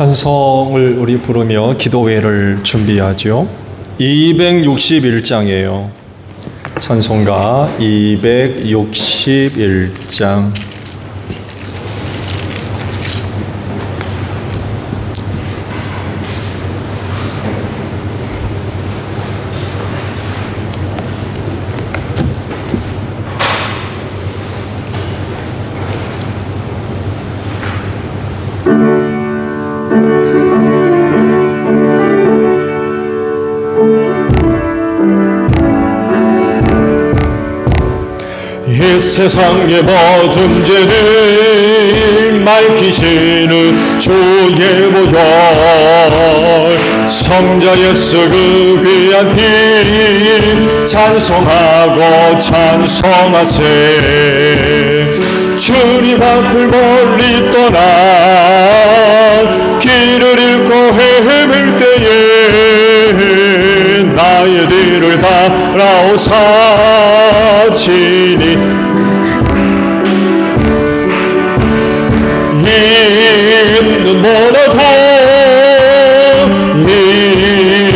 찬송을 우리 부르며 기도회를 준비하죠. 261장이에요. 찬송가 261장. 이 세상의 모든 죄를 맑히시는 주의 보혈, 성자 예수 그 귀한 피 찬송하고 찬송하세. 주님 앞을 멀리 떠나 길을 잃고 헤맬 때에 나의 뒤를 따라오사지니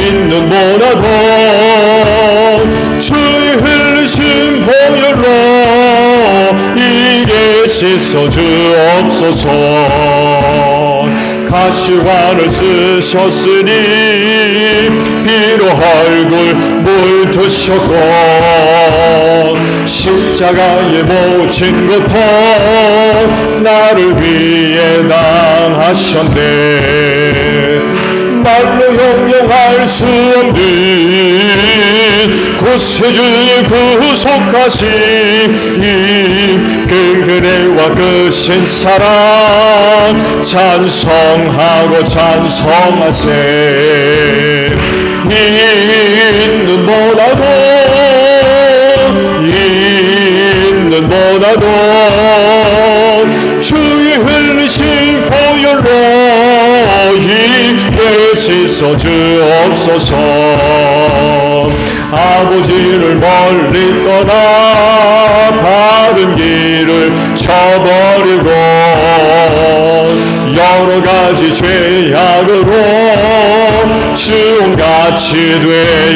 있는 뭐라도 주의 흘리신 보혈로 이게 씻어 주옵소서. 가시관을 쓰셨으니 피로 얼굴 물드셨고 십자가에 못 것도 나를 위해 당하셨네. 말로 형용할 수 없는 구세주의 구속하신 그 은혜와 그 신사랑 찬송하고 찬송하세. 있는 뭐라도 주의 흘리신 보혈로 이에 씻어 주옵소서. 아버지를 멀리 떠나 바른 길을 쳐버리고 여러 가지 죄악으로 주홍같이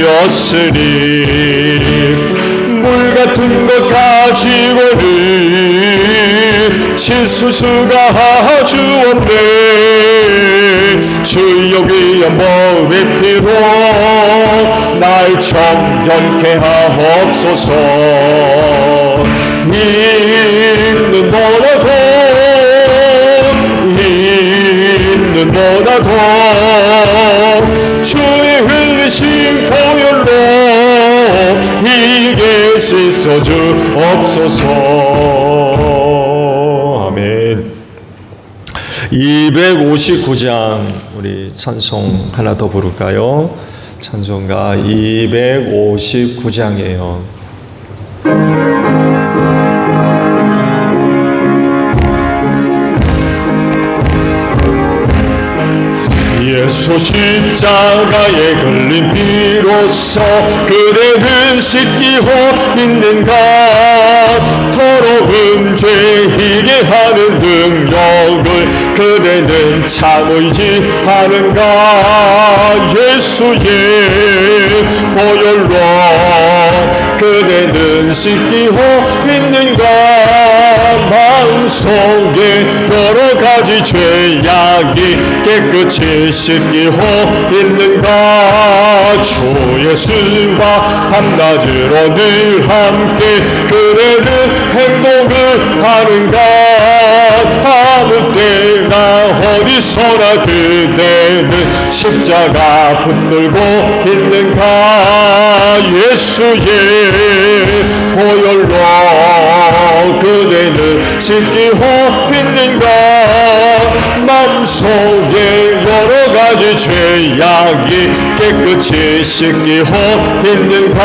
되었으니 물 같은 것 가지고는 씻을 수가 아주 없네. 주여 귀한 몸의 피로 날 정결케 하옵소서. 있는 뭐라도 주의 흘리신 보혈로 이게 씻어 주옵소서. 아멘. 259장 우리 찬송 하나 더 부를까요? 찬송가 259장이에요. 예수 십자가에 걸린 피로써 그대는 씻기고 있는가. 더러운 죄 희게 하는 능력을 그대는 참 의지하는가. 예수의 보혈로 그대는 씻기고 있는가. 마음속에 여러 가지 죄악이 깨끗이 씻기고 있는가. 주 예수와 밤낮으로 늘 함께 그대는 행동을 하는가. 아무 때나 어디서나 그대는 십자가 붙들고 있는가. 예수의 보혈로 그대는 씻기고 있는가. 마음속에 여러 가지 죄악이 깨끗이 씻기고 있는가.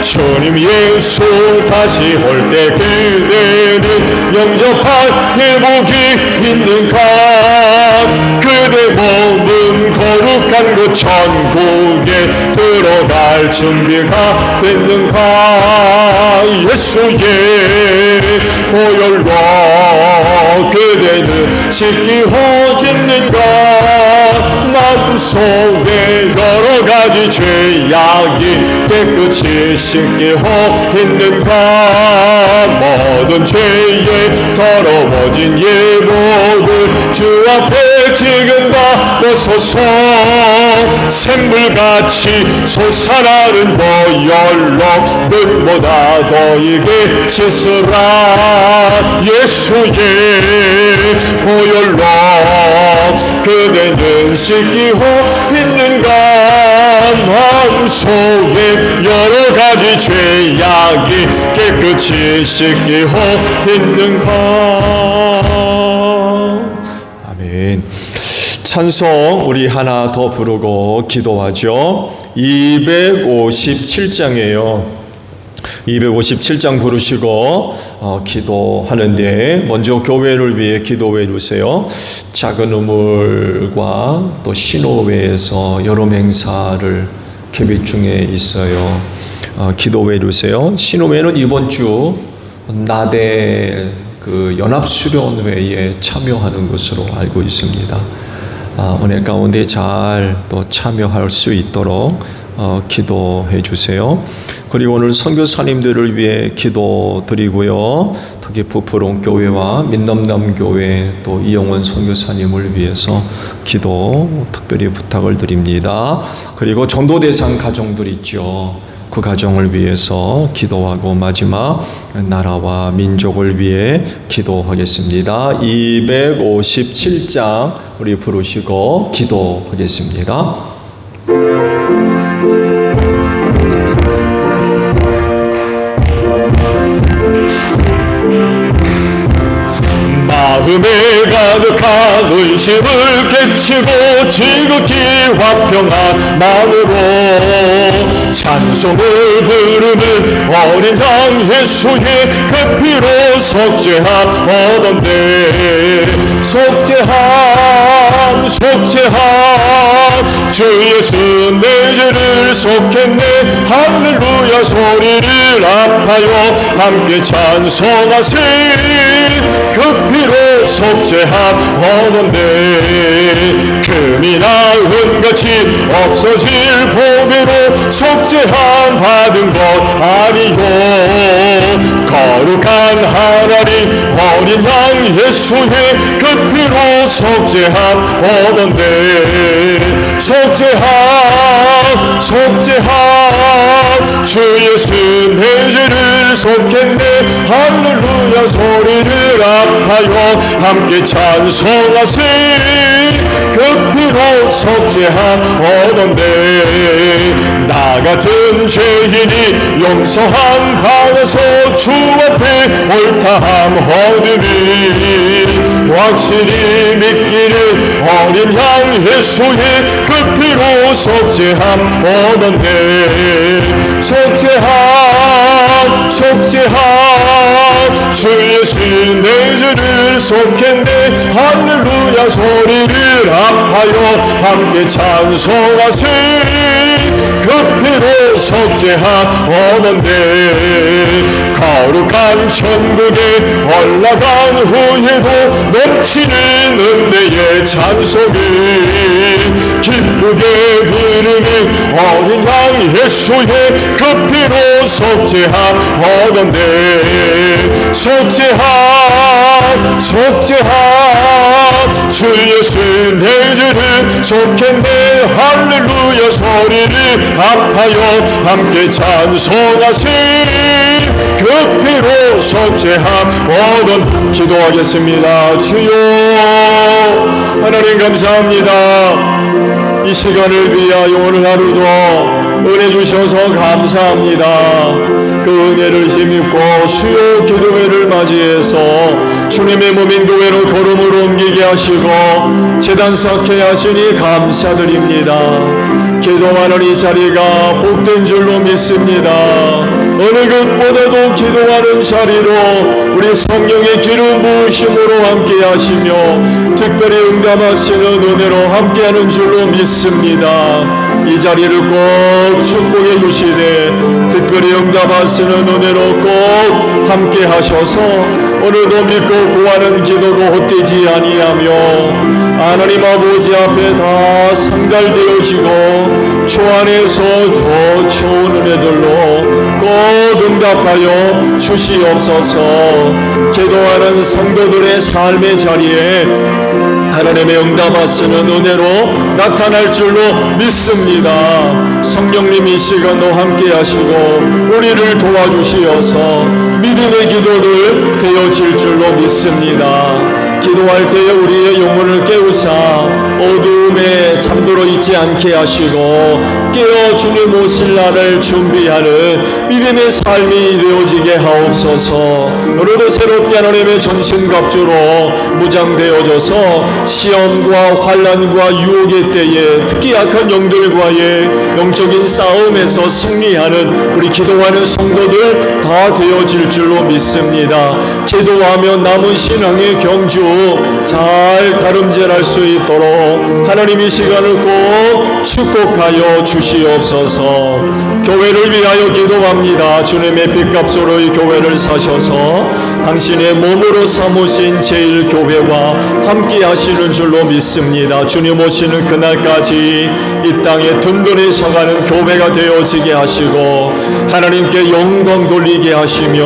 주님 예수 다시 올 때 그대는 영접할 회복이 있는가. 그대 몸은 거룩한 그 천국에 들어갈 준비가 됐는가. 예수의 보혈로 그 그대는 씻기고 있는가 마음속에 여러가지 죄악이 깨끗이 씻기고 있는가 모든 죄에 더러워진 예복을 주 앞에 지금 다 벗어서 샘물같이 솟아나는 보혈로 눈보다 너에게 씻으라 예수의 보혈로 그대는 씻기고 있는가 마음속에 여러가지 죄악이 깨끗이 씻기고 있는가. 아멘. 찬송 우리 하나 더 부르고 기도하죠. 257장이에요. 257장 부르시고 기도하는데 먼저 교회를 위해 기도해 주세요. 작은 우물과 또 신호회에서 여름 행사를 계획 중에 있어요. 기도해 주세요. 신호회는 이번 주 나대 그 연합수련회에 참여하는 것으로 알고 있습니다. 은혜 가운데 잘 또 참여할 수 있도록 기도해 주세요. 그리고 오늘 선교사님들을 위해 기도 드리고요. 특히 부풀온 교회와 민남남 교회 또 이영원 선교사님을 위해서 기도 특별히 부탁을 드립니다. 그리고 전도 대상 가정들 있죠. 그 가정을 위해서 기도하고 마지막 나라와 민족을 위해 기도하겠습니다. 257장 우리 부르시고 기도하겠습니다. 마음에 가득한 의심을 깨치고 지극히 화평한 마음으로 찬송을 부르는 어린 양 예수의 그 피로 속죄함 얻었네 속죄함 주 예수 내 죄를 속했네 할렐루야 소리를 아파요 함께 찬송하세 그 피로 속죄함 얻었네 금이나 은같이 없어질 보배로 속죄함 받은 것 아니요 거룩한 하나님 어린 양 예수의 그 피로 속죄함 얻었네 속죄함 주 예수 내 죄를 속했네 할렐루야 소리를 아파요 함께 찬송하세 그 피로 속죄함 얻었네 나 같은 죄인이 용서함 받아서 주 앞에 옳다함 얻으니 확실히 믿기를 어린 양 예수의 그 피로 속죄함 얻었네 속죄함 주 예수 내 죄를 속했네 할렐루야 소리를 아파요 함께 찬송하세 그 피로 속죄함 얻었네 거룩한 천국에 올라간 후에도 넘치는 은혜의 찬송이 기쁘게 부르는 어린 양 예수의 그 피로 속죄함 얻었네 속죄함 주 예수 내 죄를 속했네 할렐루야 소리를 아파요 함께 찬송하세 그 피로 속죄함 얻은 기도하겠습니다. 주여 하나님 감사합니다. 이 시간을 위하여 오늘 하루도 은혜 주셔서 감사합니다. 그 은혜를 힘입고 수요 기도회를 맞이해서 주님의 몸인 교회로 걸음을 옮기게 하시고 제단 쌓게 하시니 감사드립니다. 기도하는 이 자리가 복된 줄로 믿습니다. 어느 것보다도 기도하는 자리로 우리 성령의 기름 부으심으로 함께 하시며 특별히 응답하시는 은혜로 함께하는 줄로 믿습니다. 이 자리를 꼭 축복해 주시되 특별히 응답하시는 은혜로 꼭 함께 하셔서 오늘도 믿고 구하는 기도도 헛되지 아니하며 하나님 아버지 앞에 다 상달되어지고 주 안에서 더 좋은 은혜들로 꼭 응답하여 주시옵소서. 기도하는 성도들의 삶의 자리에 하나님의 응답하시는 은혜로 나타날 줄로 믿습니다. 성령님 이 시간도 함께 하시고 우리를 도와주시어서 믿음의 기도들 되어질 줄로 믿습니다. 기도할 때에 우리의 영혼을 깨우사 어두움에 잠들어 있지 않게 하시고 깨어 주님 오실 날을 준비하는 믿음의 삶이 되어지게 하옵소서. 오늘도 새롭게 하나님의 전신갑주로 무장되어져서 시험과 환난과 유혹의 때에 특히 약한 영들과의 영적인 싸움에서 승리하는 우리 기도하는 성도들 다 되어질 줄로 믿습니다. 기도하며 남은 신앙의 경주 잘 다름질할 수 있도록 하나님 이 시간을 꼭 축복하여 주시옵소서. 교회를 위하여 기도합니다. 주님의 빚값으로 이 교회를 사셔서 당신의 몸으로 삼으신 제일교회와 함께 하시는 줄로 믿습니다. 주님 오시는 그날까지 이 땅에 든든히 서가는 교회가 되어지게 하시고 하나님께 영광 돌리게 하시며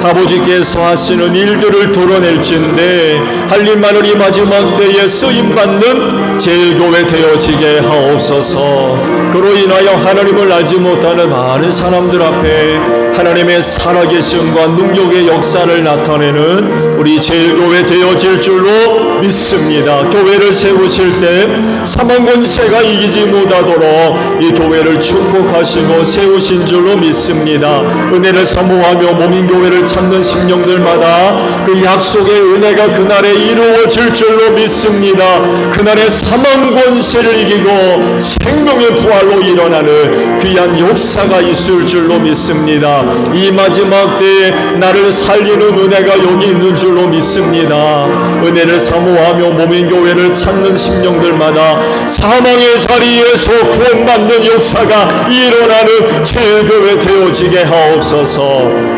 아버지께서 하시는 일들을 드러낼진대 할림마는 이 마지막 때에 쓰임받는 제일교회 되어지게 하옵소서. 그로 인하여 하나님을 알지 못하는 많은 사람들 앞에 하나님의 살아계심과 능력의 역사를 나타내는 우리 제일교회 되어질 줄로 믿습니다. 교회를 세우실 때 사망 권세가 이기지 못하도록 이 교회를 축복하시고 세우신 줄로 믿습니다. 은혜를 사모하며 몸인 교회를 찾는 심령들마다 그 약속의 은혜가 그날에 이루어질 줄로 믿습니다. 그날에 사망 권세를 이기고 생명의 부활로 일어나는 귀한 역사가 있을 줄로 믿습니다. 이 마지막 때에 나를 살리는 은혜가 여기 있는 줄로 믿습니다. 은혜를 사모하며 몸인 교회를 찾는 심령들마다 사망의 자리에서 구원받는 역사가 일어나는 제일교회 되어지게 하옵소서.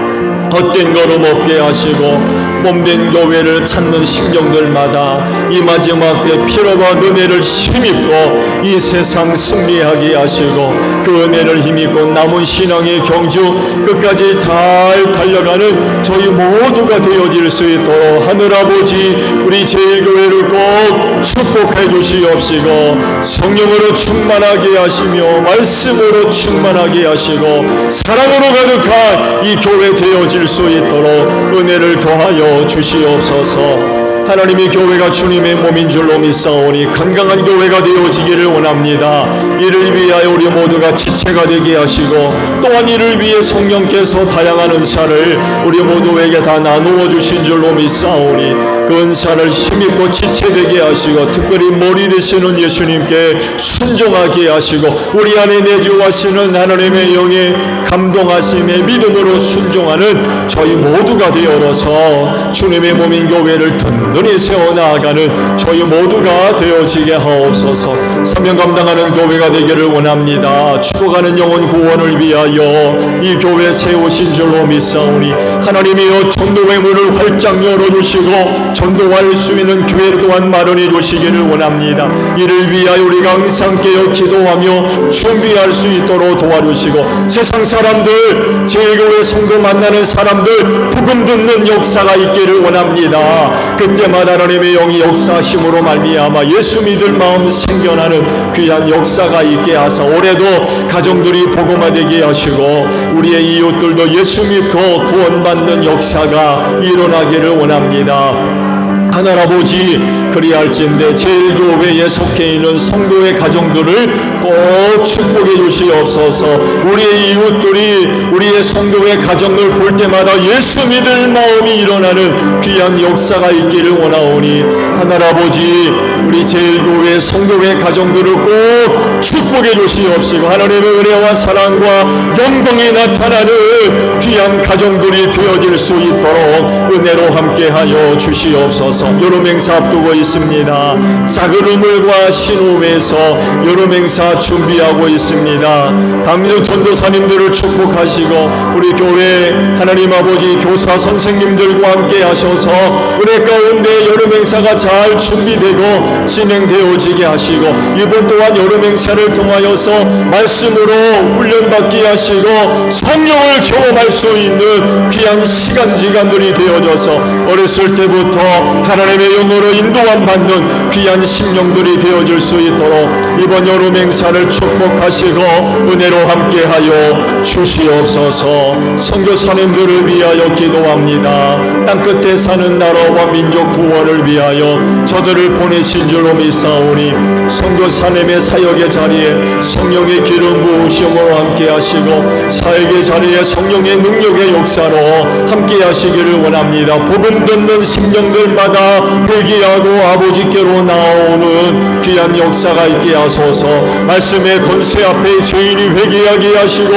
헛된 걸음 없게 하시고 몸된 교회를 찾는 심령들마다 이 마지막 때 피로와 은혜를 힘입고 이 세상 승리하게 하시고 그 은혜를 힘입고 남은 신앙의 경주 끝까지 잘 달려가는 저희 모두가 되어질 수 있도록 하늘아버지 우리 제일교회를 꼭 축복해 주시옵시고 성령으로 충만하게 하시며 말씀으로 충만하게 하시고 사랑으로 가득한 이 교회 되어질 수 있도록 은혜를 더하여 주시옵소서. 하나님의 교회가 주님의 몸인 줄로 믿사오니 건강한 교회가 되어지기를 원합니다. 이를 위하여 우리 모두가 지체가 되게 하시고 또한 이를 위해 성령께서 다양한 은사를 우리 모두에게 다 나누어 주신 줄로 믿사오니 그 은사를 힘입고 지체되게 하시고 특별히 머리 되시는 예수님께 순종하게 하시고 우리 안에 내주하시는 하나님의 영에 감동하심에 믿음으로 순종하는 저희 모두가 되어서 주님의 몸인 교회를 든든히 세워나가는 저희 모두가 되어지게 하옵소서. 사명 감당하는 교회가 되기를 원합니다. 죽어가는 영혼 구원을 위하여 이 교회 세우신 줄로 믿사오니 하나님이여 전도의 문을 활짝 열어주시고 전도할 수 있는 교회를 또한 마련해 주시기를 원합니다. 이를 위하여 우리가 항상 깨어 기도하며 준비할 수 있도록 도와주시고 세상 사람들 제일교회 성도 만나는 사람들 복음 듣는 역사가 있기를 원합니다. 그때마다 하나님의 영이 역사하심으로 말미암아 예수 믿을 마음 생겨나는 귀한 역사가 있게 하사 올해도 가정들이 복음화되게 하시고 우리의 이웃들도 예수 믿고 구원받는 역사가 일어나기를 원합니다. 하나아버지 그리할진대 제일교회에 속해 있는 성도의 가정들을 꼭 축복해 주시옵소서. 우리의 이웃들이 우리의 성도의 가정을 볼 때마다 예수 믿을 마음이 일어나는 귀한 역사가 있기를 원하오니 하나아버지 우리 제1교회 성도의 가정들을 꼭 축복해 주시옵시고 하나님의 은혜와 사랑과 영광이 나타나는 귀한 가정들이 되어질 수 있도록 은혜로 함께하여 주시옵소서. 여름 행사 앞두고 있습니다. 작은 우물과 신우회에서 여름 행사 준비하고 있습니다. 당뇨 전도사님들을 축복하시고 우리 교회 하나님 아버지 교사 선생님들과 함께 하셔서 은혜 가운데 여름 행사가 잘 준비되고 진행되어지게 하시고 이번 또한 여름 행사를 통하여서 말씀으로 훈련받게 하시고 성령을 경험할 수 있는 귀한 시간들이 되어져서 어렸을 때부터 하나님의 영으로 인도함 받는 귀한 심령들이 되어질 수 있도록 이번 여름 행사를 축복하시고 은혜로 함께하여 주시옵소서. 선교사님들을 위하여 기도합니다. 땅끝에 사는 나라와 민족 구원을 위하여 저들을 보내신 줄로 믿사오니 선교사님의 사역의 자리에 성령의 기름 부으심으로 함께하시고 사역의 자리에 성령의 능력의 역사로 함께하시기를 원합니다. 복음 듣는 심령들마다 회개하고 아버지께로 나오는 귀한 역사가 있게 하소서. 말씀의 권세 앞에 죄인이 회개하게 하시고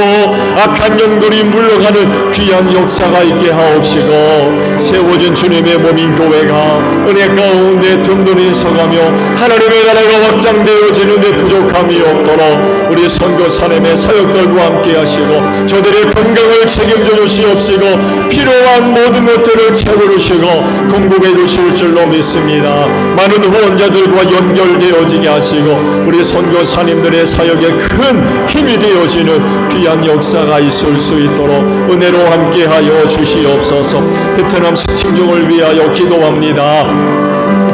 악한 영들이 물러가는 귀한 역사가 있게 하옵시고 세워진 주님의 몸인 교회가 은혜 가운데 든든히 서가며 하나님의 나라가 확장되어지는 데 부족함이 없도록 우리 선교사님의 사역들과 함께 하시고 저들의 건강을 책임져 주시옵시고 필요한 모든 것들을 채워주시고 공급해 주실 줄로 믿습니다. 많은 후원자들과 연결되어지게 하시고 우리 선교사님들의 사역에 큰 힘이 되어지는 귀한 역사가 있을 수 있도록 은혜로 함께하여 주시옵소서. 베트남 스팅족을 위하여 기도합니다.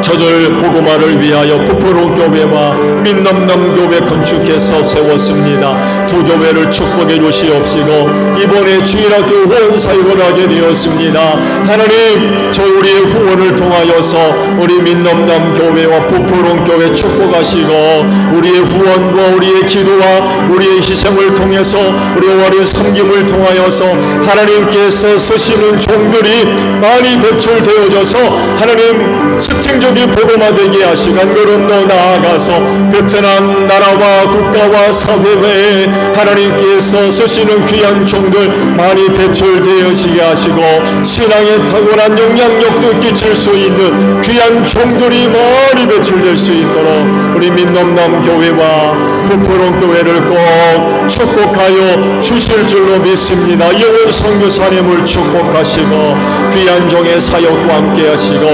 저들 복음화를 위하여 부풀은 교회와 민남남 교회 건축해서 세웠습니다. 두 교회를 축복해 주시옵시고 이번에 주일학교 후원 사역을 하게 되었습니다. 하나님 저 우리의 후원을 통하여서 우리 민남남 교회와 부풀은 교회 축복하시고 우리의 후원과 우리의 기도와 우리의 희생을 통해서 우리 어린 섬김을 통하여서 하나님께서 쓰시는 종들이 많이 배출되어져서 하나님 스팅족이 복음화되게 하시고 한 걸음 더 나아가서 베트남 나라와 국가와 사회에 하나님께서 쓰시는 귀한 종들 많이 배출되어지게 하시고 신앙에 탁월한 영향력도 끼칠 수 있는 귀한 종들이 많이 배출될 수 있도록 우리 민남남 교회와 부풀은 교회를 꼭 축복하여 주실 줄로 믿습니다. 영원 선교사님을 축복하시고 귀한 종의 사역과 함께 하시고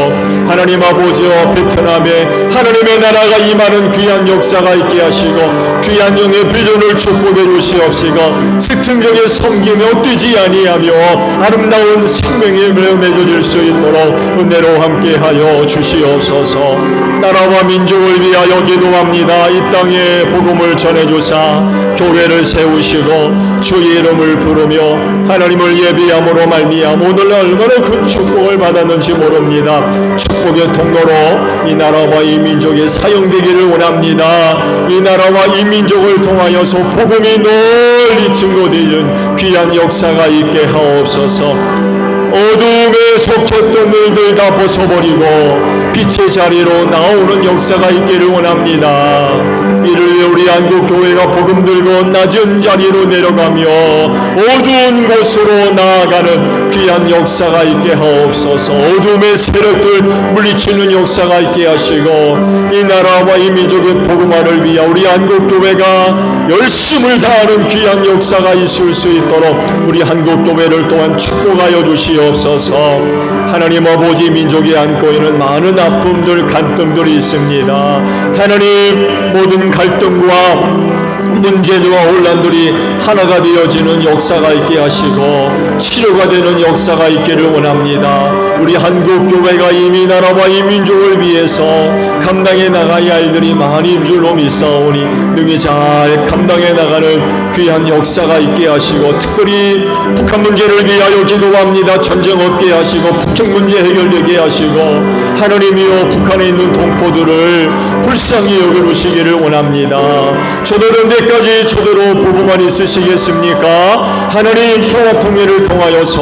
하나님 아버지와 베트남에 하나님의 나라가 임하는 귀한 역사가 있게 하시고 귀한 영의 비전을 축복해 주시옵시고 스팅족의 섬김에 엇되지 아니하며 아름다운 생명을 맺어질 수 있도록 은혜로 함께하여 주시옵소서. 나라와 민족을 위하여 기도합니다. 이 땅에 복음을 전해주사 교회를 세우시고 주의 이름을 부르며 하나님을 예비함으로 말미암아 오늘날 얼마나 큰 축복을 받았는지 모릅니다. 축복의 통로로 이 나라와 이 민족에 사용되기를 원합니다. 이 나라와 이 민족을 통하여서 복음이 널리 증거되는 귀한 역사가 있게 하옵소서. 어두움에 속했던 일들 다 벗어버리고 빛의 자리로 나오는 역사가 있기를 원합니다. 이를 위해 우리 한국교회가 복음 들고 낮은 자리로 내려가며 어두운 곳으로 나아가는 귀한 역사가 있게 하옵소서. 어두움의 세력들 물리치는 역사가 있게 하시고 이 나라와 이 민족의 복음화를 위해 우리 한국교회가 열심을 다하는 귀한 역사가 있을 수 있도록 우리 한국교회를 또한 축복하여 주시옵소서. 하나님 아버지 민족이 안고 있는 많은 아픔들 간증들이 있습니다. 하나님 모든 갈등과 문제와 혼란들이 하나가 되어지는 역사가 있게 하시고 치료가 되는 역사가 있기를 원합니다. 우리 한국교회가 이미 나라와 이 민족을 위해서 감당해 나가야 할 일들이 많은 줄로 믿사오니 능히 잘 감당해 나가는 귀한 역사가 있게 하시고 특별히 북한 문제를 위하여 기도합니다. 전쟁 없게 하시고 북핵 문제 해결되게 하시고 하나님이여 북한에 있는 동포들을 불쌍히 여겨주시기를 원합니다. 저들은 내 때까지 저대로 보고만 있으시겠습니까? 하나님 평화 통일을 통하여서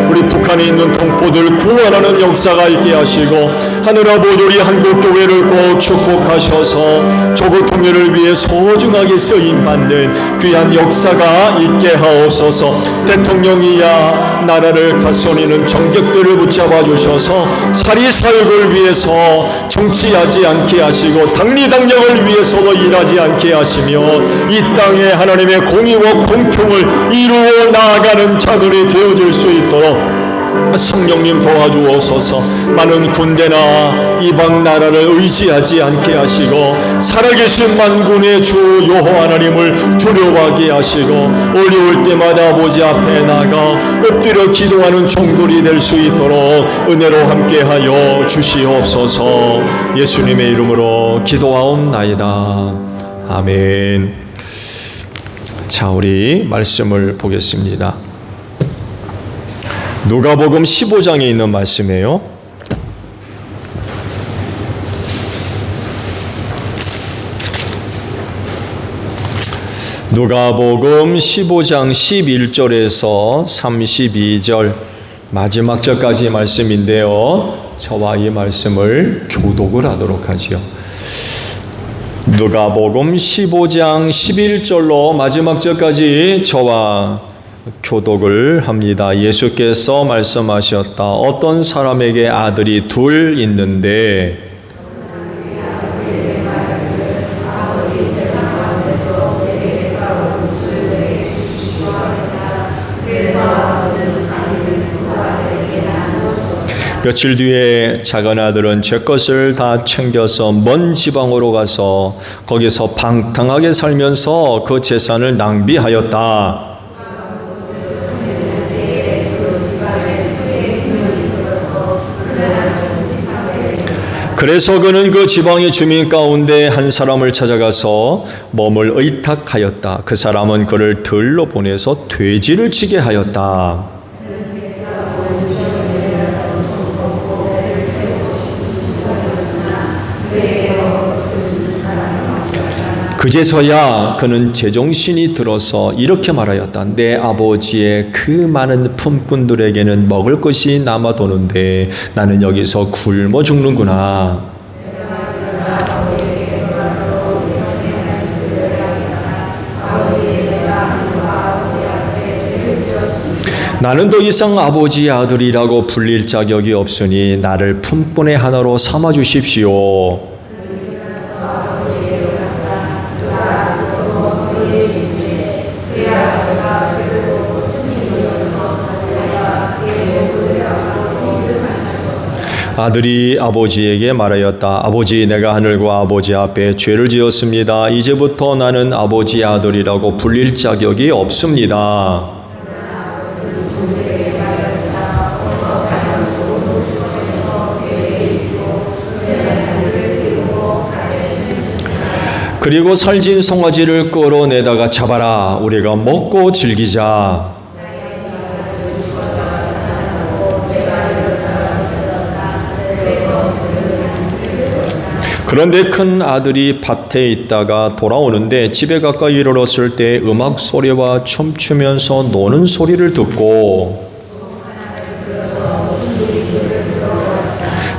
우리 북한에 있는 동포들 구원하는 역사가 있게 하시고 하늘 아버지 우리 한국교회를 꼭 축복하셔서 조국 통일을 위해 소중하게 쓰임받는 귀한 역사가 있게 하옵소서. 대통령이야 나라를 다스리는 정객들을 붙잡아 주셔서 사리사욕을 위해서 정치하지 않게 하시고 당리당략을 위해서도 일하지 않게 하시며 이 땅에 하나님의 공의와 공평을 이루어 나아가는 자들이 되어질 수 있도록 성령님 도와주옵소서. 많은 군대나 이방 나라를 의지하지 않게 하시고 살아계신 만군의 주 여호와 하나님을 두려워하게 하시고 어려울 때마다 아버지 앞에 나가 엎드려 기도하는 종들이 될 수 있도록 은혜로 함께하여 주시옵소서. 예수님의 이름으로 기도하옵나이다. 아멘. 자, 우리 말씀을 보겠습니다. 누가복음 15장에 있는 말씀이에요. 누가복음 15장 11절에서 32절 마지막 절까지 말씀인데요. 저와 이 말씀을 교독을 하도록 하지요. 누가복음 15장 11절로 마지막 절까지 저와 교독을 합니다. 예수께서 말씀하셨다. 어떤 사람에게 아들이 둘 있는데 며칠 뒤에 작은 아들은 제 것을 다 챙겨서 먼 지방으로 가서 거기서 방탕하게 살면서 그 재산을 낭비하였다. 그래서 그는 그 지방의 주민 가운데 한 사람을 찾아가서 몸을 의탁하였다. 그 사람은 그를 들로 보내서 돼지를 치게 하였다. 그제서야 그는 제정신이 들어서 이렇게 말하였다. 내 아버지의 그 많은 품꾼들에게는 먹을 것이 남아도는데 나는 여기서 굶어 죽는구나. 나는 더 이상 아버지의 아들이라고 불릴 자격이 없으니 나를 품꾼의 하나로 삼아 주십시오. 아들이 아버지에게 말하였다. 아버지, 내가 하늘과 아버지 앞에 죄를 지었습니다. 이제부터 나는 아버지의 아들이라고 불릴 자격이 없습니다. 그리고 살진 송아지를 끌어내다가 잡아라. 우리가 먹고 즐기자. 그런데 큰 아들이 밭에 있다가 돌아오는데 집에 가까이 이르렀을 때 음악 소리와 춤추면서 노는 소리를 듣고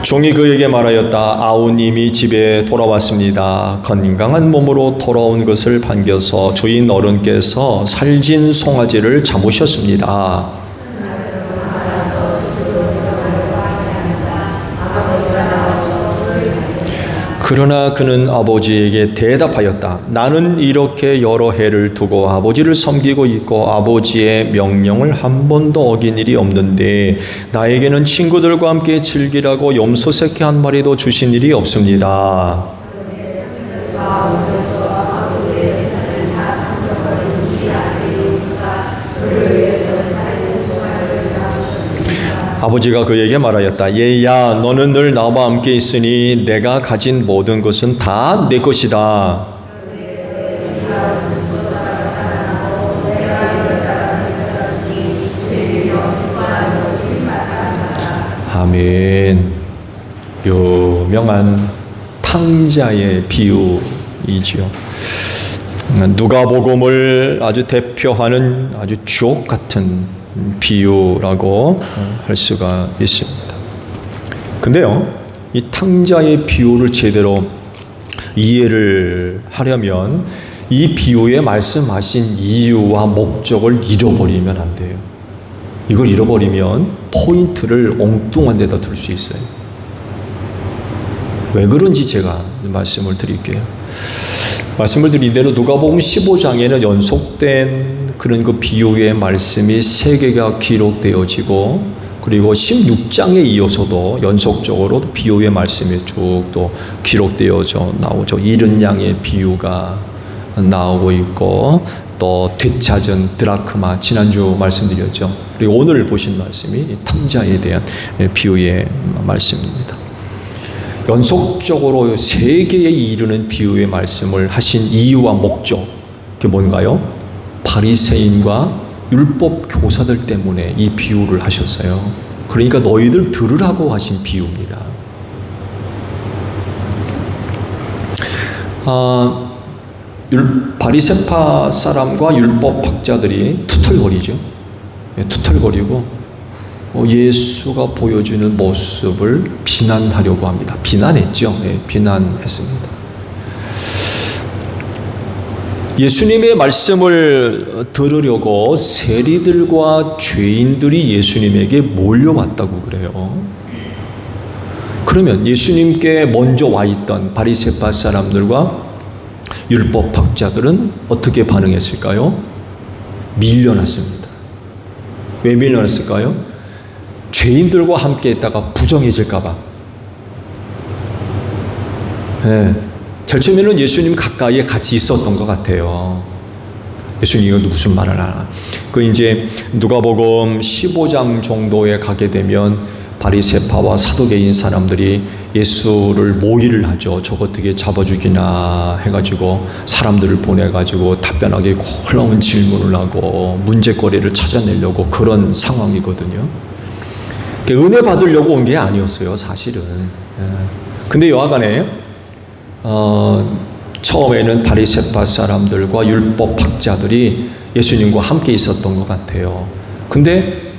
종이 그에게 말하였다. 아우님이 집에 돌아왔습니다. 건강한 몸으로 돌아온 것을 반겨서 주인 어른께서 살진 송아지를 잡으셨습니다. 그러나 그는 아버지에게 대답하였다. 나는 이렇게 여러 해를 두고 아버지를 섬기고 있고 아버지의 명령을 한 번도 어긴 일이 없는데 나에게는 친구들과 함께 즐기라고 염소 새끼 한 마리도 주신 일이 없습니다. 아버지가 그에게 말하였다. 얘야, 너는 늘 나와 함께 있으니 내가 가진 모든 것은 다 내 것이다. 아멘. 유명한 탕자의 비유이지요. 누가복음을 아주 대표하는 아주 주옥 같은 비유라고 할 수가 있습니다. 근데요, 이 탕자의 비유를 제대로 이해를 하려면 이 비유에 말씀하신 이유와 목적을 잃어버리면 안 돼요. 이걸 잃어버리면 포인트를 엉뚱한 데다 둘 수 있어요. 왜 그런지 제가 말씀을 드릴게요. 말씀을 드린 대로 누가복음 15장에는 연속된 그런 그 비유의 말씀이 3개가 기록되어지고, 그리고 16장에 이어서도 연속적으로 비유의 말씀이 쭉 또 기록되어져 나오죠. 잃은 양의 비유가 나오고 있고, 또 되찾은 드라크마, 지난주 말씀드렸죠. 그리고 오늘 보신 말씀이 탕자에 대한 비유의 말씀입니다. 연속적으로 3개에 이르는 비유의 말씀을 하신 이유와 목적, 그게 뭔가요? 바리새인과 율법 교사들 때문에 이 비유를 하셨어요. 그러니까 너희들 들으라고 하신 비유입니다. 바리새파 사람과 율법 학자들이 투털거리죠. 투털거리고 예수가 보여주는 모습을 비난하려고 합니다. 비난했죠. 비난했습니다. 예수님의 말씀을 들으려고 세리들과 죄인들이 예수님에게 몰려왔다고 그래요. 그러면 예수님께 먼저 와 있던 바리새파 사람들과 율법학자들은 어떻게 반응했을까요? 밀려났습니다. 왜 밀려났을까요? 죄인들과 함께 있다가 부정해질까 봐. 결국에는 예수님 가까이에 같이 있었던 것 같아요. 예수님이 무슨 말을 하나. 이제 누가복음 15장 정도에 가게 되면 바리새파와 사두개인 사람들이 예수를 모의를 하죠. 저거 어떻게 잡아 죽이나 해가지고 사람들을 보내가지고 답변하기 곤란한 질문을 하고 문제거리를 찾아내려고 그런 상황이거든요. 은혜 받으려고 온 게 아니었어요, 사실은. 근데 여하간에 처음에는 바리새파 사람들과 율법 학자들이 예수님과 함께 있었던 것 같아요. 근데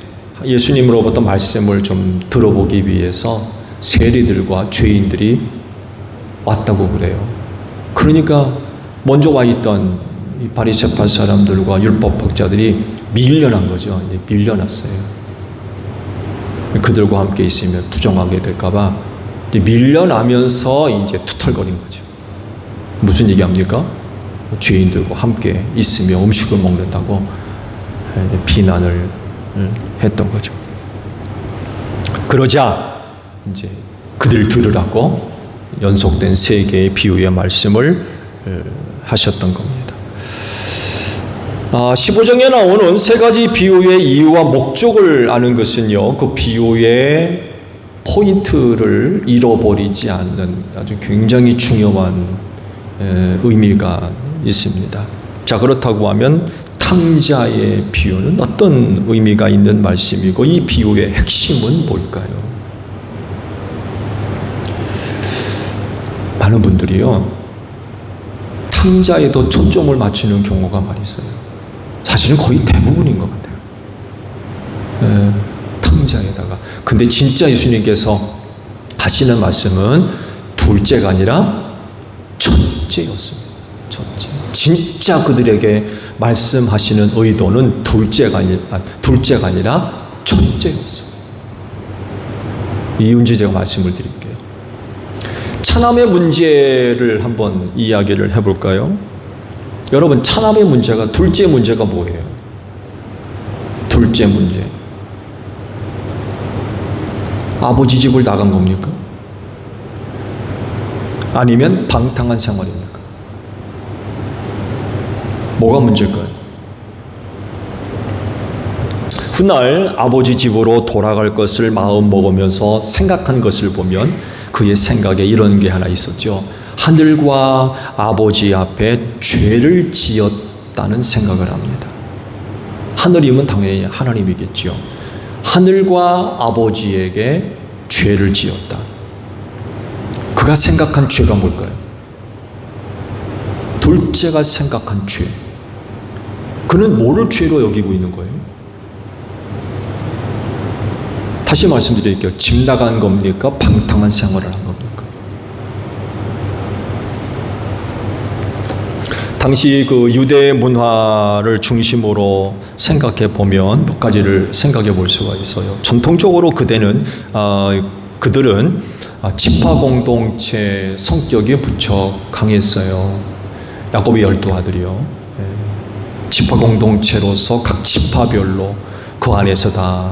예수님으로부터 말씀을 좀 들어보기 위해서 세리들과 죄인들이 왔다고 그래요. 그러니까 먼저 와 있던 이 바리새파 사람들과 율법 학자들이 밀려난 거죠. 이제 밀려났어요. 그들과 함께 있으면 부정하게 될까봐 밀려나면서 이제 투털거린 거죠. 무슨 얘기합니까? 죄인들과 함께 있으며 음식을 먹는다고 비난을 했던 거죠. 그러자 이제 그들 들으라고 연속된 3개의 비유의 말씀을 하셨던 겁니다. 15장에 나오는 3가지 비유의 이유와 목적을 아는 것은요, 그 비유의 포인트를 잃어버리지 않는 아주 굉장히 중요한 의미가 있습니다. 자, 그렇다고 하면 탕자의 비유는 어떤 의미가 있는 말씀이고 이 비유의 핵심은 뭘까요? 많은 분들이요, 탕자에도 초점을 맞추는 경우가 많이 있어요. 사실은 거의 대부분인 것 같아요. 탕자에다가. 근데 진짜 예수님께서 하시는 말씀은 둘째가 아니라 첫째였습니다. 첫째. 진짜 그들에게 말씀하시는 의도는 둘째가 아니라 첫째였어요. 이은지 제가 말씀을 드릴게요. 차남의 문제를 한번 이야기를 해볼까요? 여러분, 차남의 문제가, 둘째 문제가 뭐예요? 둘째 문제. 아버지 집을 나간 겁니까? 아니면 방탕한 생활입니까? 뭐가 문제일까요? 훗날 아버지 집으로 돌아갈 것을 마음 먹으면서 생각한 것을 보면 그의 생각에 이런 게 하나 있었죠. 하늘과 아버지 앞에 죄를 지었다는 생각을 합니다. 하늘이면 당연히 하나님이겠죠. 하늘과 아버지에게 죄를 지었다. 그가 생각한 죄가 뭘까요? 둘째가 생각한 죄. 그는 뭐를 죄로 여기고 있는 거예요? 다시 말씀드릴게요. 집 나간 겁니까? 방탕한 생활을 한 겁니까? 당시 그 유대 문화를 중심으로 생각해 보면 몇 가지를 생각해 볼 수가 있어요. 전통적으로 그들은 지파 공동체 성격이 무척 강했어요. 야곱의 12아들이요. 지파 공동체로서 각 지파별로 그 안에서 다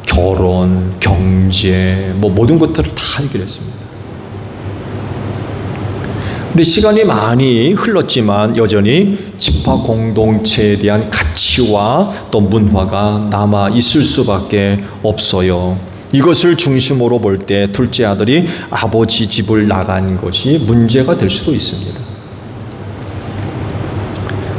결혼, 경제, 모든 것들을 다 해결했습니다. 근데 시간이 많이 흘렀지만 여전히 지파 공동체에 대한 가치와 또 문화가 남아 있을 수밖에 없어요. 이것을 중심으로 볼 때 둘째 아들이 아버지 집을 나간 것이 문제가 될 수도 있습니다.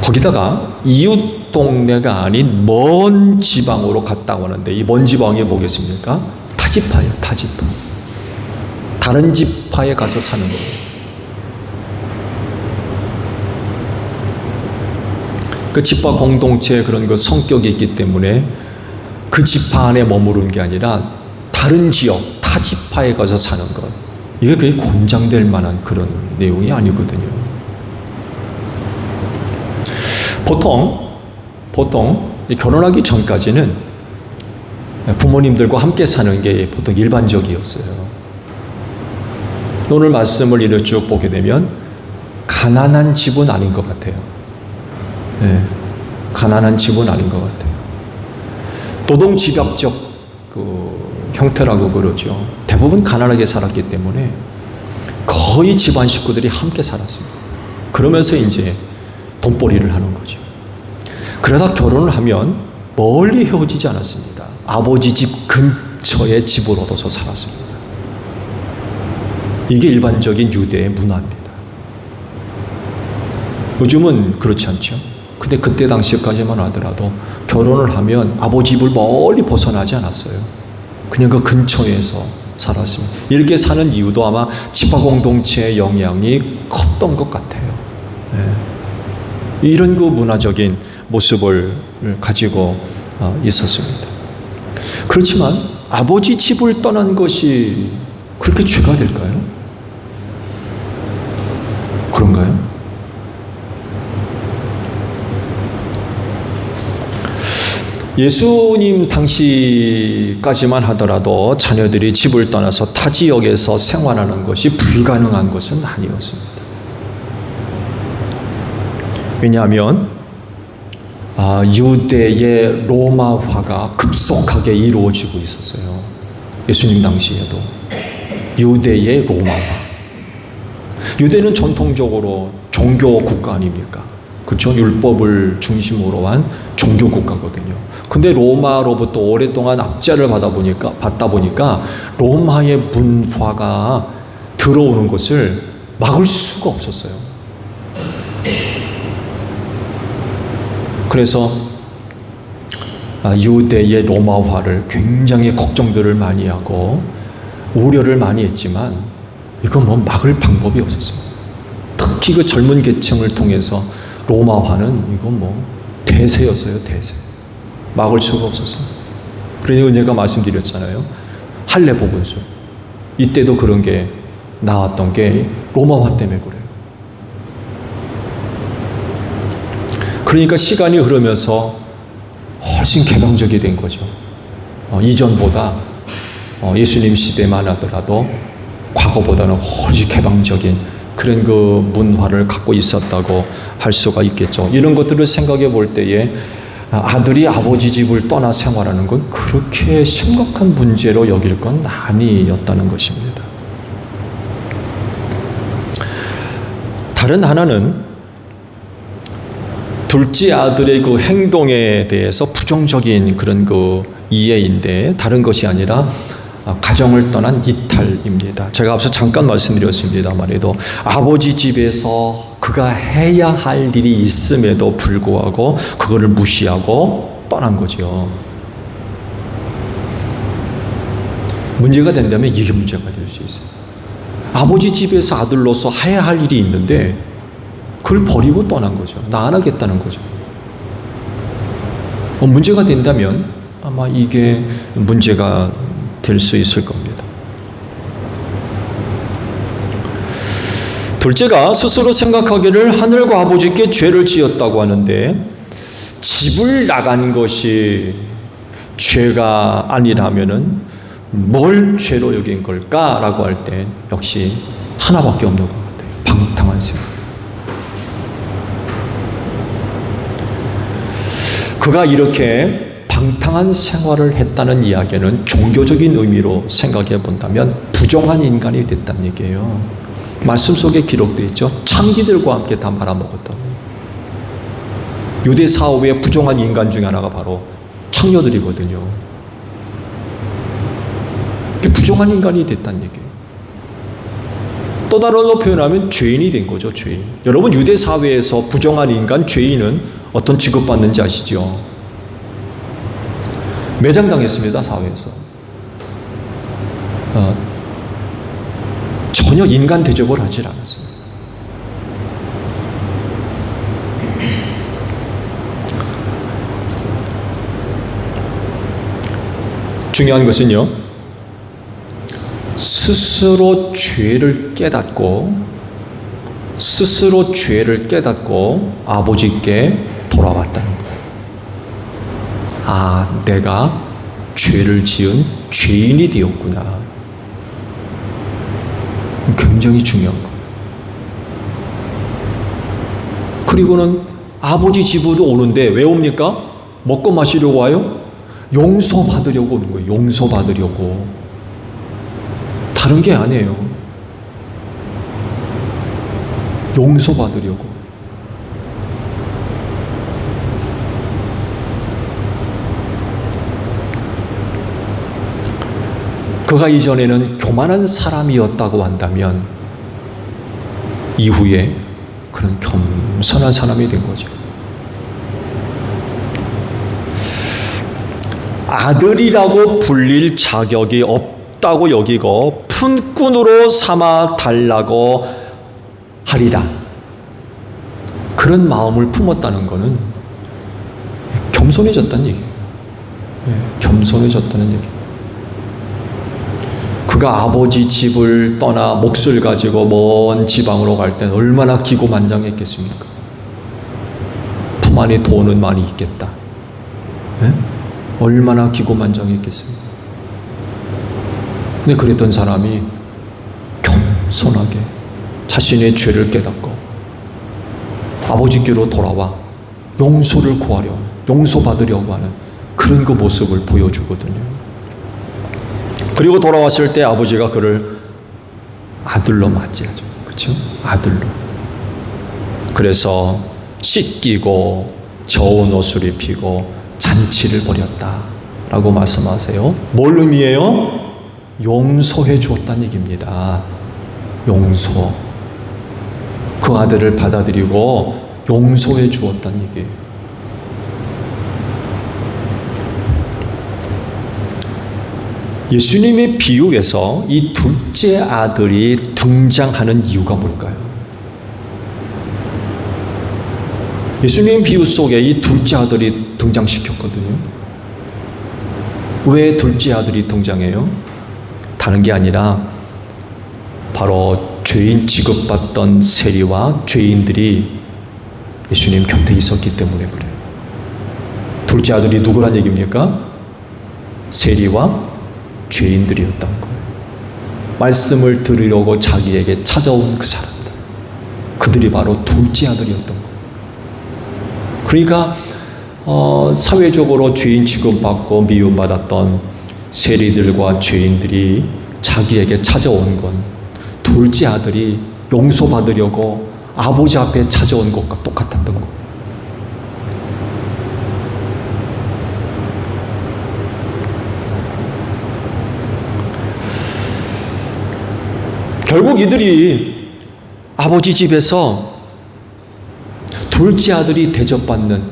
거기다가 이웃 동네가 아닌 먼 지방으로 갔다고 하는데 이 먼 지방이 뭐겠습니까? 타지파예요. 타지파. 다른 지파에 가서 사는 거예요. 그 지파 공동체에 그런 그 성격이 있기 때문에 그 지파 안에 머무른 게 아니라 다른 지역, 타 지파에 가서 사는 것. 이게 그게 권장될 만한 그런 내용이 아니거든요. 보통 결혼하기 전까지는 부모님들과 함께 사는 게 보통 일반적이었어요. 오늘 말씀을 이렇게 쭉 보게 되면 가난한 집은 아닌 것 같아요. 가난한 집은 아닌 것 같아요. 노동집약적 그 형태라고 그러죠. 대부분 가난하게 살았기 때문에 거의 집안 식구들이 함께 살았습니다. 그러면서 이제 돈벌이를 하는 거죠. 그러다 결혼을 하면 멀리 헤어지지 않았습니다. 아버지 집 근처에 집을 얻어서 살았습니다. 이게 일반적인 유대의 문화입니다. 요즘은 그렇지 않죠. 근데 그때 당시까지만 하더라도 결혼을 하면 아버지 집을 멀리 벗어나지 않았어요. 그냥 그 근처에서 살았습니다. 이렇게 사는 이유도 아마 지파 공동체의 영향이 컸던 것 같아요. 이런 그 문화적인 모습을 가지고 있었습니다. 그렇지만 아버지 집을 떠난 것이 그렇게 죄가 될까요? 그런가요? 예수님 당시까지만 하더라도 자녀들이 집을 떠나서 타 지역에서 생활하는 것이 불가능한 것은 아니었습니다. 왜냐하면 유대의 로마화가 급속하게 이루어지고 있었어요. 예수님 당시에도 유대의 로마화. 유대는 전통적으로 종교 국가 아닙니까? 그렇죠? 율법을 중심으로 한 종교 국가거든요. 근데 로마로부터 오랫동안 압제를 받다 보니까 로마의 문화가 들어오는 것을 막을 수가 없었어요. 그래서 유대의 로마화를 굉장히 걱정들을 많이 하고 우려를 많이 했지만 이건 막을 방법이 없었습니다. 특히 그 젊은 계층을 통해서 로마화는 이건 대세였어요. 대세. 막을 수가 없었어요. 그러니 은혜가 말씀드렸잖아요. 할례 보분수. 이때도 그런 게 나왔던 게 로마화 때문에 그래요. 그러니까 시간이 흐르면서 훨씬 개방적이 된 거죠. 이전보다 예수님 시대만 하더라도 과거보다는 훨씬 개방적인 그런 그 문화를 갖고 있었다고 할 수가 있겠죠. 이런 것들을 생각해 볼 때에 아들이 아버지 집을 떠나 생활하는 건 그렇게 심각한 문제로 여길 건 아니었다는 것입니다. 다른 하나는 둘째 아들의 그 행동에 대해서 부정적인 그런 그 이해인데 다른 것이 아니라 가정을 떠난 이탈입니다. 제가 앞서 잠깐 말씀드렸습니다만 해도 아버지 집에서 그가 해야 할 일이 있음에도 불구하고 그거를 무시하고 떠난 거죠. 문제가 된다면 이게 문제가 될 수 있어요. 아버지 집에서 아들로서 해야 할 일이 있는데 그걸 버리고 떠난 거죠. 나 안 하겠다는 거죠. 문제가 된다면 아마 이게 문제가 될 수 있을 겁니다. 둘째가 스스로 생각하기를 하늘과 아버지께 죄를 지었다고 하는데, 집을 나간 것이 죄가 아니라면은 뭘 죄로 여긴 걸까라고 할 때 역시 하나밖에 없는 것 같아요. 방탕한 생각. 그가 이렇게 방탕한 생활을 했다는 이야기는 종교적인 의미로 생각해 본다면 부정한 인간이 됐다는 얘기예요. 말씀 속에 기록되어 있죠. 창기들과 함께 다 말아먹었다고. 유대 사회의 부정한 인간 중에 하나가 바로 창녀들이거든요. 부정한 인간이 됐다는 얘기예요. 또 다른 표현하면 죄인이 된 거죠. 죄인. 여러분, 유대 사회에서 부정한 인간, 죄인은 어떤 취급받는지 아시죠? 매장당했습니다. 사회에서. 전혀 인간 대접을 하지 않았어요. 중요한 것은요, 스스로 죄를 깨닫고 아버지께 돌아왔다는 거예요. 아, 내가 죄를 지은 죄인이 되었구나. 굉장히 중요한 거예요. 그리고는 아버지 집으로 오는데 왜 옵니까? 먹고 마시려고 와요? 용서받으려고 오는 거예요. 용서받으려고. 다른 게 아니에요. 용서받으려고. 그가 이전에는 교만한 사람이었다고 한다면 이후에 그는 겸손한 사람이 된 거죠. 아들이라고 불릴 자격이 없다고 여기고 품꾼으로 삼아 달라고 하리라. 그런 마음을 품었다는 것은 겸손해졌다는 얘기예요. 겸손해졌다는 얘기예요. 그가 아버지 집을 떠나 몫을 가지고 먼 지방으로 갈 때는 얼마나 기고만장했겠습니까? 품 안에 돈은 많이 있겠다. 얼마나 기고만장했겠습니까? 근데 그랬던 사람이 겸손하게 자신의 죄를 깨닫고 아버지께로 돌아와 용서를 구하려, 용서받으려고 하는 그런 그 모습을 보여주거든요. 그리고 돌아왔을 때 아버지가 그를 아들로 맞이하죠. 그렇죠? 아들로. 그래서 씻기고 좋은 옷을 입히고 잔치를 벌였다라고 말씀하세요. 뭘 의미해요? 용서해 주었다는 얘기입니다. 용서. 그 아들을 받아들이고 용서해 주었다는 얘기예요. 예수님의 비유에서 이 둘째 아들이 등장하는 이유가 뭘까요? 예수님 비유 속에 이 둘째 아들이 등장시켰거든요. 왜 둘째 아들이 등장해요? 다른 게 아니라 바로 죄인 취급받던 세리와 죄인들이 예수님 곁에 있었기 때문에 그래요. 둘째 아들이 누구란 얘기입니까? 세리와 죄인들이었던 거예요. 말씀을 들으려고 자기에게 찾아온 그 사람들, 그들이 바로 둘째 아들이었던 거예요. 그러니까 사회적으로 죄인 취급받고 미움받았던 세리들과 죄인들이 자기에게 찾아온 건 둘째 아들이 용서받으려고 아버지 앞에 찾아온 것과 똑같았던 거예요. 결국 이들이 아버지 집에서 둘째 아들이 대접받는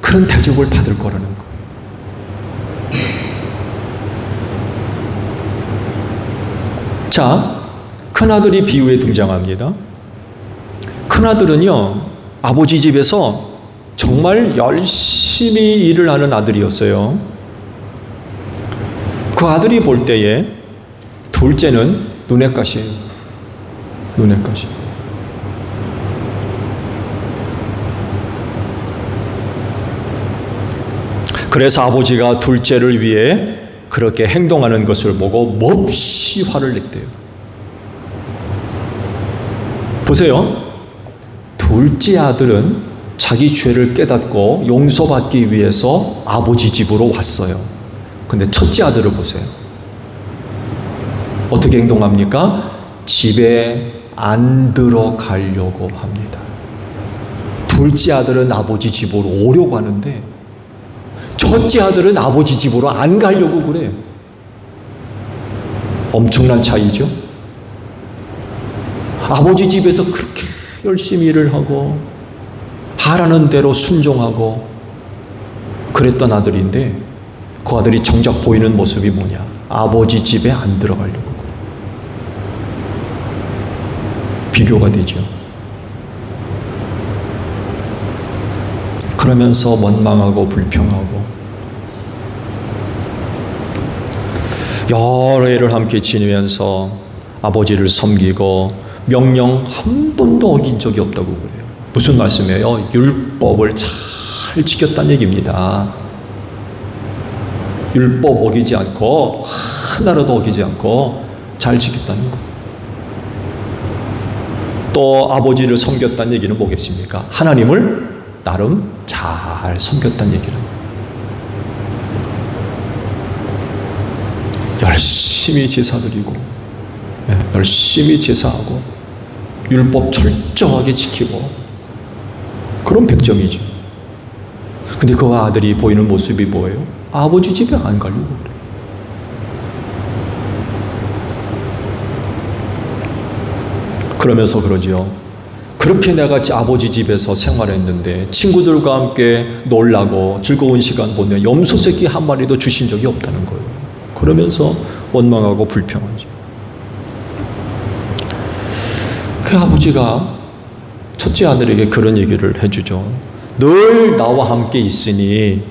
그런 대접을 받을 거라는 거예요. 자, 큰아들이 비유에 등장합니다. 큰아들은요, 아버지 집에서 정말 열심히 일을 하는 아들이었어요. 그 아들이 볼 때에 둘째는 눈엣 가시예요. 눈엣 가시. 그래서 아버지가 둘째를 위해 그렇게 행동하는 것을 보고 몹시 화를 냈대요. 보세요. 둘째 아들은 자기 죄를 깨닫고 용서받기 위해서 아버지 집으로 왔어요. 근데 첫째 아들을 보세요. 어떻게 행동합니까? 집에 안 들어가려고 합니다. 둘째 아들은 아버지 집으로 오려고 하는데 첫째 아들은 아버지 집으로 안 가려고 그래요. 엄청난 차이죠. 아버지 집에서 그렇게 열심히 일을 하고 하라는 대로 순종하고 그랬던 아들인데 그 아들이 정작 보이는 모습이 뭐냐? 아버지 집에 안 들어가려고 그래요. 비교가 되죠. 그러면서 원망하고 불평하고 여러 해를 함께 지내면서 아버지를 섬기고 명령 한 번도 어긴 적이 없다고 그래요. 무슨 말씀이에요? 율법을 잘 지켰다는 얘기입니다. 율법 어기지 않고 하나라도 어기지 않고 잘 지켰다는 거. 또 아버지를 섬겼다는 얘기는 뭐겠습니까? 하나님을 나름 잘 섬겼다는 얘기를. 열심히 제사드리고 열심히 제사하고 율법 철저하게 지키고 그런 100점이죠. 근데 그 아들이 보이는 모습이 뭐예요? 아버지 집에 안 가려고 그래요. 그러면서 그러지요. 그렇게 내가 아버지 집에서 생활했는데 친구들과 함께 놀라고 즐거운 시간 보내 염소 새끼 한 마리도 주신 적이 없다는 거예요. 그러면서 원망하고 불평하죠. 그 아버지가 첫째 아들에게 그런 얘기를 해주죠. 늘 나와 함께 있으니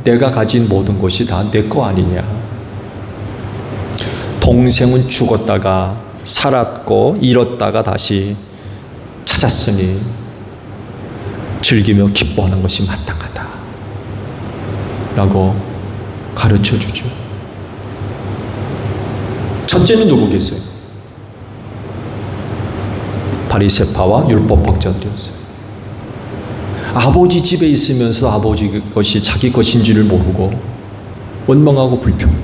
내가 가진 모든 것이 다 내 거 아니냐. 동생은 죽었다가 살았고 잃었다가 다시 찾았으니 즐기며 기뻐하는 것이 마땅하다 라고 가르쳐 주죠. 첫째는 누구겠어요? 바리새파와 율법학자들이었어요. 아버지 집에 있으면서 아버지 것이 자기 것인지를 모르고 원망하고 불평.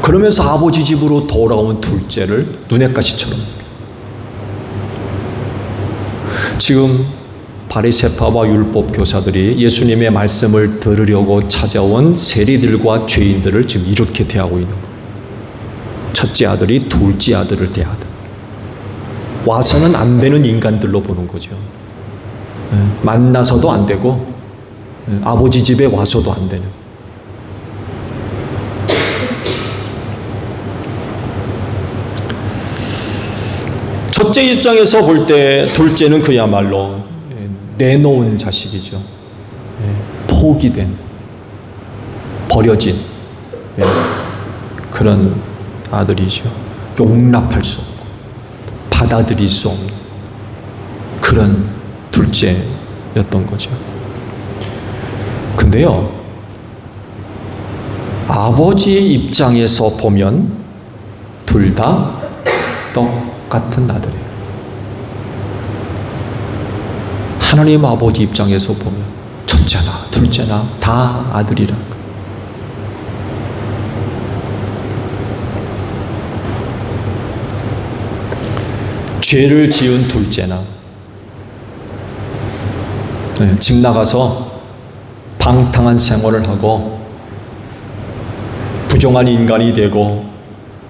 그러면서 아버지 집으로 돌아온 둘째를 눈엣가시처럼. 지금 바리새파와 율법 교사들이 예수님의 말씀을 들으려고 찾아온 세리들과 죄인들을 지금 이렇게 대하고 있는 거예요. 첫째 아들이 둘째 아들을 대하듯. 와서는 안 되는 인간들로 보는 거죠. 만나서도 안 되고 아버지 집에 와서도 안 되는. 첫째 입장에서 볼 때 둘째는 그야말로 내놓은 자식이죠. 포기된, 버려진 그런 아들이죠. 용납할 수 없고 받아들일 수 없는 그런 둘째였던 거죠. 근데요, 아버지 입장에서 보면 둘 다 똑같은 아들이에요. 하나님 아버지 입장에서 보면 첫째나 둘째나 다 아들이라는 거예요. 죄를 지은 둘째나 집 나가서 방탕한 생활을 하고 부정한 인간이 되고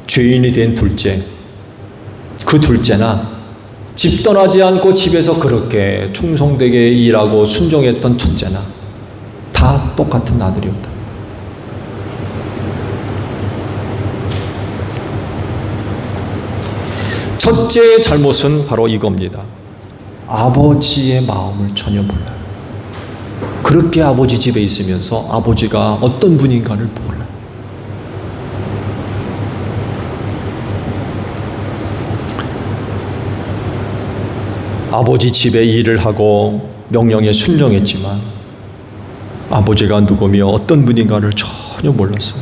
죄인이 된 둘째, 그 둘째나 집 떠나지 않고 집에서 그렇게 충성되게 일하고 순종했던 첫째나 다 똑같은 아들이었다. 첫째의 잘못은 바로 이겁니다. 아버지의 마음을 전혀 몰라요. 그렇게 아버지 집에 있으면서 아버지가 어떤 분인가를 몰라요. 아버지 집에 일을 하고 명령에 순종했지만 아버지가 누구며 어떤 분인가를 전혀 몰랐어요.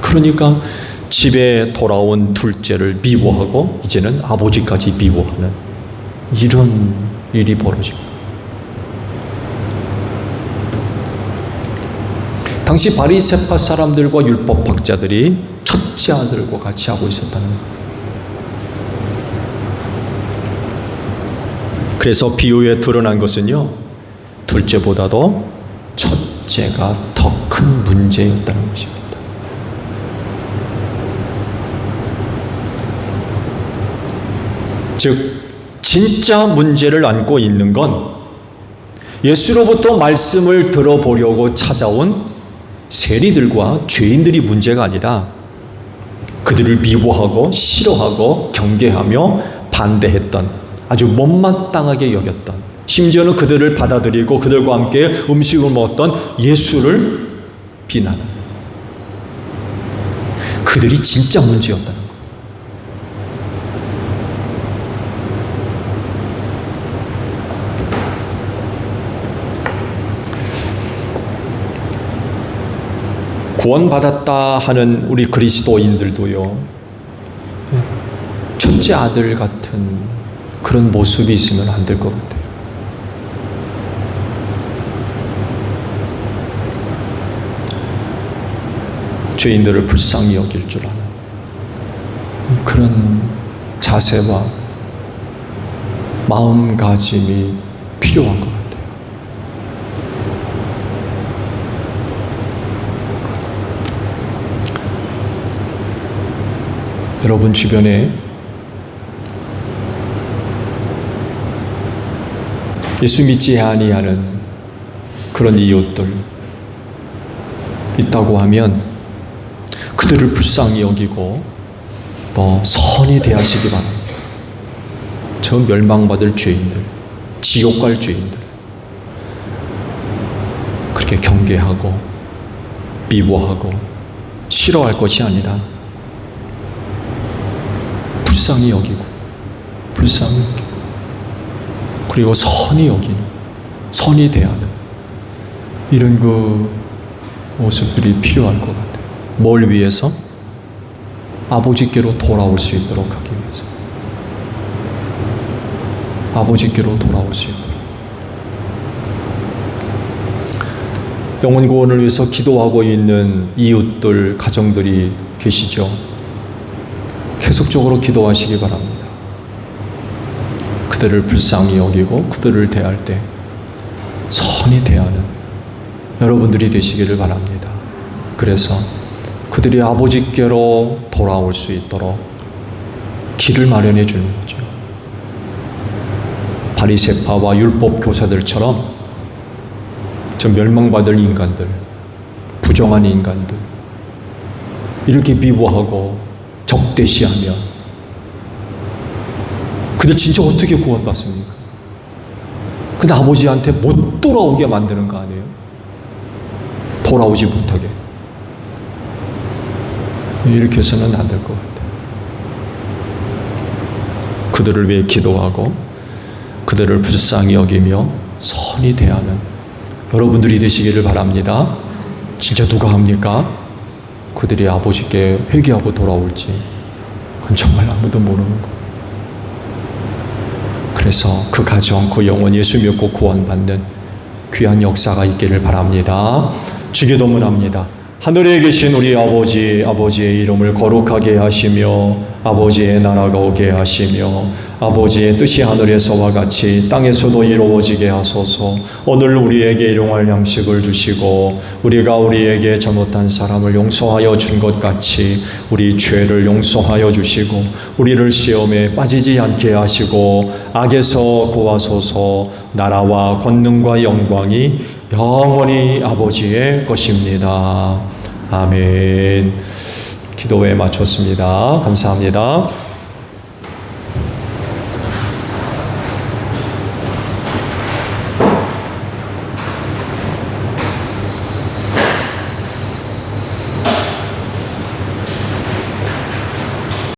그러니까 집에 돌아온 둘째를 미워하고 이제는 아버지까지 미워하는 이런 일이 벌어집니다. 당시 바리새파 사람들과 율법학자들이 첫째 아들과 같이 하고 있었다는 거예요. 그래서 비유에 드러난 것은요, 둘째보다도 첫째가 더 큰 문제였다는 것입니다. 즉 진짜 문제를 안고 있는 건 예수로부터 말씀을 들어보려고 찾아온 세리들과 죄인들이 문제가 아니라 그들을 미워하고 싫어하고 경계하며 반대했던, 아주 못마땅하게 여겼던, 심지어는 그들을 받아들이고 그들과 함께 음식을 먹었던 예수를 비난하는, 그들이 진짜 문제였다는 거예요. 구원받았다 하는 우리 그리스도인들도요, 첫째 아들 같은 그런 모습이 있으면 안 될 것 같아요. 죄인들을 불쌍히 여길 줄 아는 그런 자세와 마음가짐이 필요한 것 같아요. 여러분 주변에 예수 믿지 아니하는 그런 이웃들 있다고 하면 그들을 불쌍히 여기고 더 선히 대하시기 바랍니다. 저 멸망받을 죄인들, 지옥 갈 죄인들, 그렇게 경계하고 미워하고 싫어할 것이 아니라 불쌍히 여기고 그리고 선히 여기는, 선히 대하는 이런 그 모습들이 필요할 것 같아요. 뭘 위해서? 아버지께로 돌아올 수 있도록 하기 위해서. 아버지께로 돌아올 수 있도록. 영혼 구원을 위해서 기도하고 있는 이웃들, 가정들이 계시죠? 계속적으로 기도하시기 바랍니다. 그들을 불쌍히 여기고 그들을 대할 때 선히 대하는 여러분들이 되시기를 바랍니다. 그래서 그들이 아버지께로 돌아올 수 있도록 길을 마련해 주는 거죠. 바리새파와 율법 교사들처럼 저 멸망받을 인간들, 부정한 인간들 이렇게 미워하고 적대시하면 그들 진짜 어떻게 구원받습니까? 근데 아버지한테 못 돌아오게 만드는 거 아니에요? 돌아오지 못하게. 이렇게 해서는 안 될 것 같아요. 그들을 위해 기도하고 그들을 불쌍히 여기며 선히 대하는 여러분들이 되시기를 바랍니다. 진짜 누가 합니까? 그들이 아버지께 회개하고 돌아올지 그건 정말 아무도 모르는 거. 그래서 그 가정, 그 영혼 예수 믿고 구원받는 귀한 역사가 있기를 바랍니다. 주기도문합니다. 하늘에 계신 우리 아버지, 아버지의 이름을 거룩하게 하시며 아버지의 나라가 오게 하시며 아버지의 뜻이 하늘에서와 같이 땅에서도 이루어지게 하소서. 오늘 우리에게 일용할 양식을 주시고 우리가 우리에게 잘못한 사람을 용서하여 준 것 같이 우리 죄를 용서하여 주시고 우리를 시험에 빠지지 않게 하시고 악에서 구하소서. 나라와 권능과 영광이 영원히 아버지의 것입니다. 아멘. 기도에 마쳤습니다. 감사합니다.